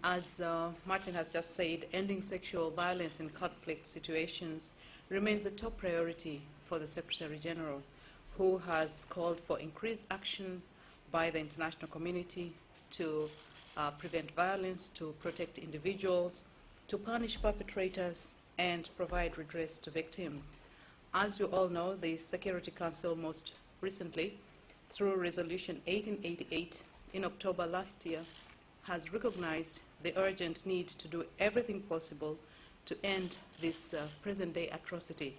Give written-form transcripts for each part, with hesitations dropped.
As Martin has just said, ending sexual violence in conflict situations remains a top priority for the Secretary General, who has called for increased action by the international community to prevent violence, to protect individuals, to punish perpetrators, and provide redress to victims. As you all know, the Security Council most recently, through Resolution 1888 in October last year, has recognized the urgent need to do everything possible to end this present-day atrocity,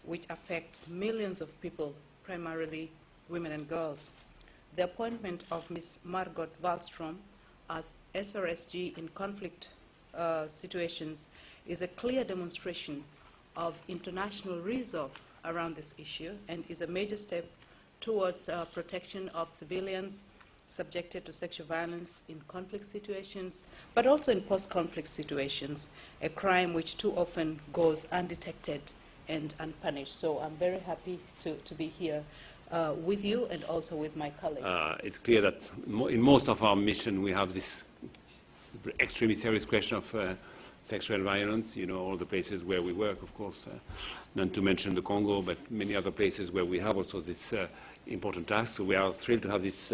which affects millions of people, primarily women and girls. The appointment of Ms. Margot Wallström as SRSG in conflict situations is a clear demonstration of international resolve around this issue and is a major step towards protection of civilians subjected to sexual violence in conflict situations, but also in post-conflict situations, a crime which too often goes undetected and unpunished. So I'm very happy to be here with you and also with my colleagues. It's clear that in most of our mission we have this extremely serious question of sexual violence, you know, all the places where we work, of course, not to mention the Congo, but many other places where we have also this important task. So we are thrilled to have this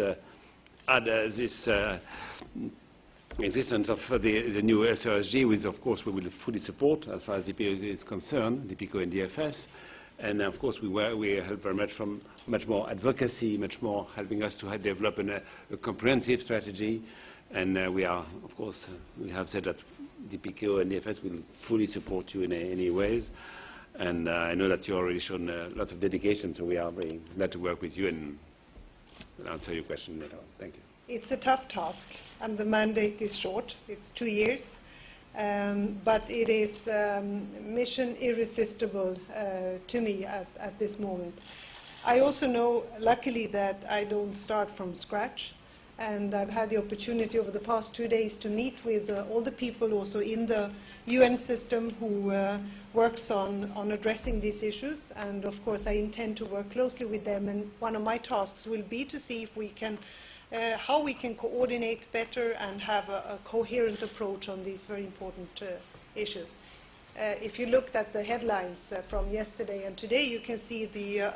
existence of the new SRSG, which of course we will fully support as far as DPO is concerned, DPCO and DFS. And of course we help very much from much more advocacy, much more helping us to develop a comprehensive strategy. And we are, of course, we have said that DPCO and DFS will fully support you in any ways. And I know that you already shown lots of dedication, so we are very glad to work with you and answer your question later on. Thank you. It's a tough task, and the mandate is short. It's 2 years. But it is mission irresistible to me at this moment. I also know, luckily, that I don't start from scratch. And I've had the opportunity over the past 2 days to meet with all the people also in the UN system who works on addressing these issues. And of course, I intend to work closely with them. And one of my tasks will be to see if we can, how we can coordinate better and have a coherent approach on these very important issues. If you looked at the headlines from yesterday and today, you can see the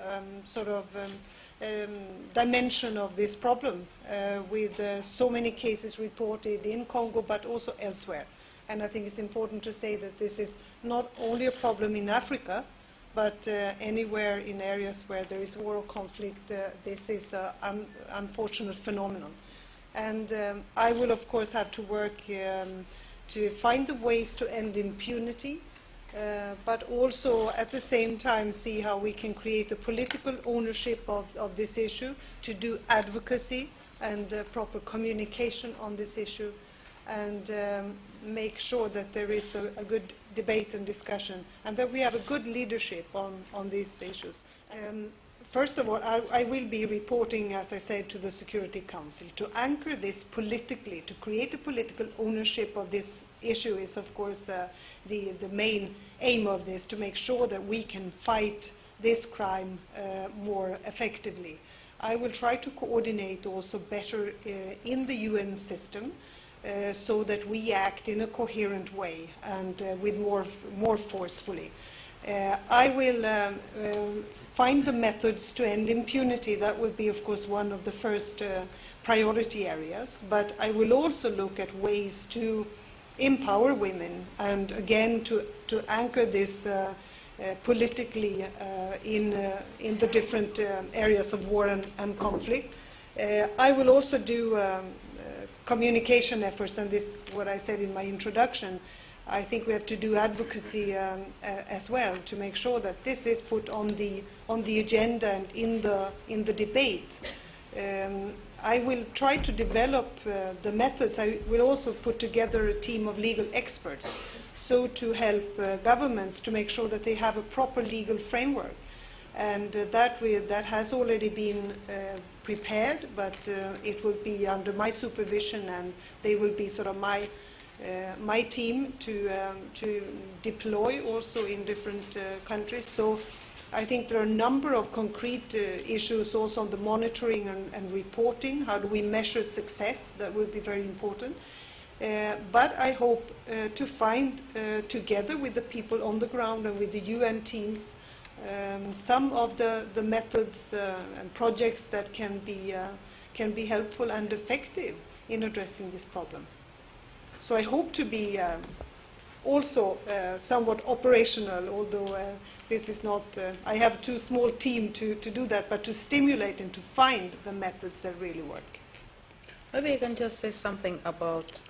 dimension of this problem with so many cases reported in Congo but also elsewhere. And I think it's important to say that this is not only a problem in Africa, but anywhere in areas where there is war or conflict, this is an unfortunate phenomenon. And I will, of course, have to work to find the ways to end impunity, but also at the same time see how we can create a political ownership of this issue, to do advocacy and proper communication on this issue, and make sure that there is a good debate and discussion, and that we have a good leadership on these issues. First of all, I will be reporting, as I said, to the Security Council. To anchor this politically, to create a political ownership of this issue is, of course, the main aim of this, to make sure that we can fight this crime more effectively. I will try to coordinate also better in the UN system, so that we act in a coherent way and with more forcefully. I will find the methods to end impunity. That will be, of course, one of the first priority areas. But I will also look at ways to empower women and, again, to anchor this politically in the different areas of war and conflict. I will also do communication efforts, and this is what I said in my introduction. I think we have to do advocacy as well to make sure that this is put on the agenda and in the debate. I will try to develop the methods. I will also put together a team of legal experts, so to help governments to make sure that they have a proper legal framework. And that has already been prepared, but it will be under my supervision, and they will be sort of my team to deploy also in different countries. So I think there are a number of concrete issues also on the monitoring and reporting. How do we measure success? That will be very important. But I hope to find, together with the people on the ground and with the UN teams, some of the methods and projects that can be helpful and effective in addressing this problem. So I hope to be also somewhat operational, although this is not, I have too small a team to do that, but to stimulate and to find the methods that really work. Maybe I can just say something about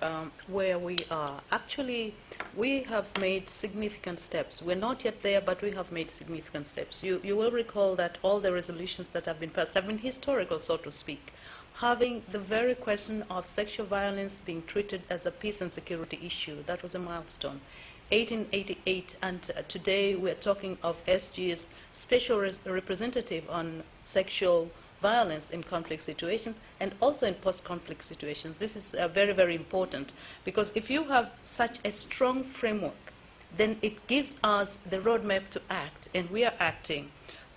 where we are. Actually, we have made significant steps. We're not yet there, but we have made significant steps. You will recall that all the resolutions that have been passed have been historical, so to speak, having the very question of sexual violence being treated as a peace and security issue. That was a milestone. 1888, and today we're talking of SG's special representative on sexual violence in conflict situations and also in post-conflict situations. This is very, very important, because if you have such a strong framework, then it gives us the roadmap to act, and we are acting.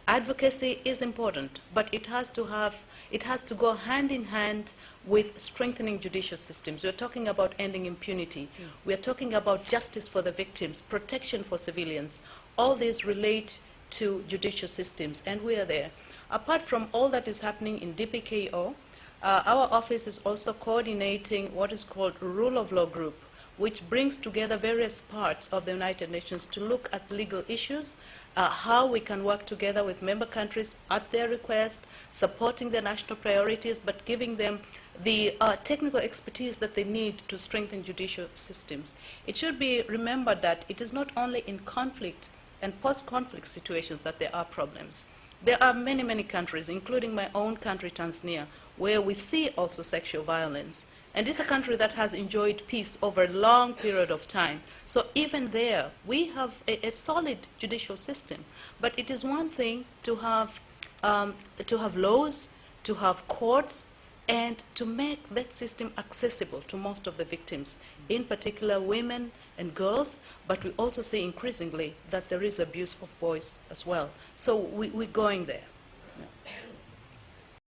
Advocacy is important, but it has to go hand in hand with strengthening judicial systems. We're talking about ending impunity. We're talking about justice for the victims, protection for civilians. All these relate to judicial systems, and we are there. Apart from all that is happening in DPKO, our office is also coordinating what is called a rule of law group, which brings together various parts of the United Nations to look at legal issues, how we can work together with member countries at their request, supporting their national priorities, but giving them the technical expertise that they need to strengthen judicial systems. It should be remembered that it is not only in conflict and post-conflict situations that there are problems. There are many, many countries, including my own country, Tanzania, where we see also sexual violence. And it's a country that has enjoyed peace over a long period of time. So even there, we have a solid judicial system. But it is one thing to have laws, to have courts, and to make that system accessible to most of the victims, in particular women and girls, but we also see increasingly that there is abuse of voice as well. So we're going there. Yeah.